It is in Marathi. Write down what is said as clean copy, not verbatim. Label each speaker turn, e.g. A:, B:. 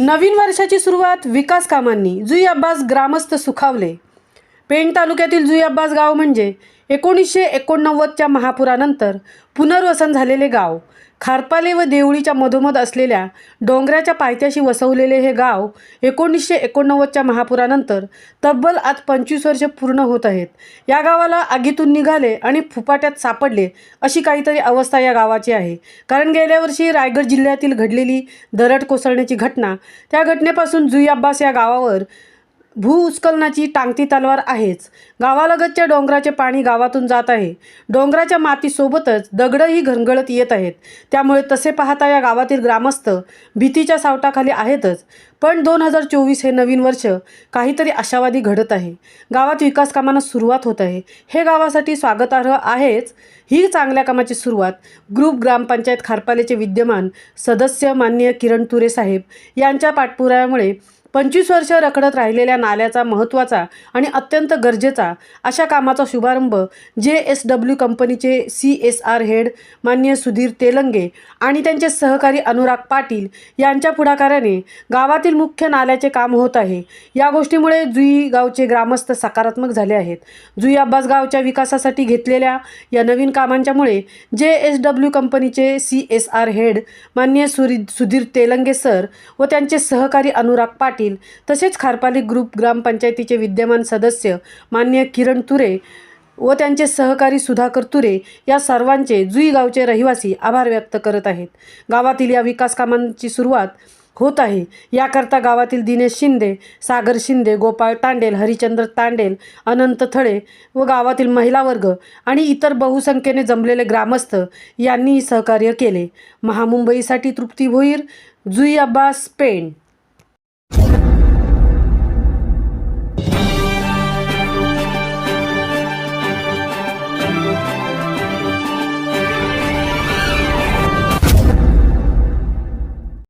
A: नवीन वर्षाची सुरुवात विकास कामांनी. जुई अब्बास ग्रामस्थ सुखावले. पेण तालुक्यातील जुई अब्बास गाव म्हणजे 1989च्या महापुरानंतर पुनर्वसन झालेले गाव. खारपाले व देवळीच्या मधोमध असलेल्या डोंगराच्या पायथ्याशी वसवलेले हे गाव 1989च्या महापुरानंतर तब्बल आज 25 वर्षे पूर्ण होत आहेत. या गावाला आगीतून निघाले आणि फुपाट्यात सापडले अशी काहीतरी अवस्था या गावाची आहे. कारण गेल्या वर्षी रायगड जिल्ह्यातील घडलेली दरड कोसळण्याची घटना, त्या घटनेपासून जुई अब्बास या गावावर भूस्खलनाची टांगती तलवार आहेच. गावालगतच्या डोंगराचे पाणी गावातून जात आहे. डोंगराच्या मातीसोबतच दगडही घरंगळत येत आहेत. त्यामुळे तसे पाहता या गावातील ग्रामस्थ भीतीच्या सावटाखाली आहेतच. पण 2024 हे नवीन वर्ष काहीतरी आशावादी घडत आहे. गावात विकास कामांना सुरुवात होत आहे. हे गावासाठी स्वागतार्ह आहेच. ही चांगल्या कामाची सुरुवात ग्रुप ग्रामपंचायत खारपालेचे विद्यमान सदस्य माननीय किरण तुरे साहेब यांच्या पाठपुराव्यामुळे 25 वर्ष रखडत राहिलेल्या नाल्याचा महत्त्वाचा आणि अत्यंत गरजेचा अशा कामाचा शुभारंभ JSW कंपनीचे CSR हेड माननीय सुधीर तेलंगे आणि त्यांचे सहकारी अनुराग पाटील यांच्या पुढाकाराने गावातील मुख्य नाल्याचे काम होत आहे. या गोष्टीमुळे जुई गावचे ग्रामस्थ सकारात्मक झाले आहेत. जुई अब्बास गावच्या विकासासाठी घेतलेल्या या नवीन कामांच्यामुळे JSW कंपनीचे CSR हेड माननीय सुधीर तेलंगे सर व त्यांचे सहकारी अनुराग पाटील तसेच खारपाली ग्रुप ग्रामपंचायतीचे विद्यमान सदस्य माननीय किरण तुरे व त्यांचे सहकारी सुधाकर तुरे या सर्वांचे जुई गावचे रहिवासी आभार व्यक्त करत आहेत. गावातील या विकास कामांची सुरुवात होत आहे. याकरता गावातील दिनेश शिंदे, सागर शिंदे, गोपाळ तांडेल, हरिचंद्र तांडेल, अनंत थळे व गावातील महिला वर्ग आणि इतर बहुसंख्येने जमलेले ग्रामस्थ यांनी सहकार्य केले. महामुंबईसाठी तृप्ती भोईर, जुई अब्बास, पेण.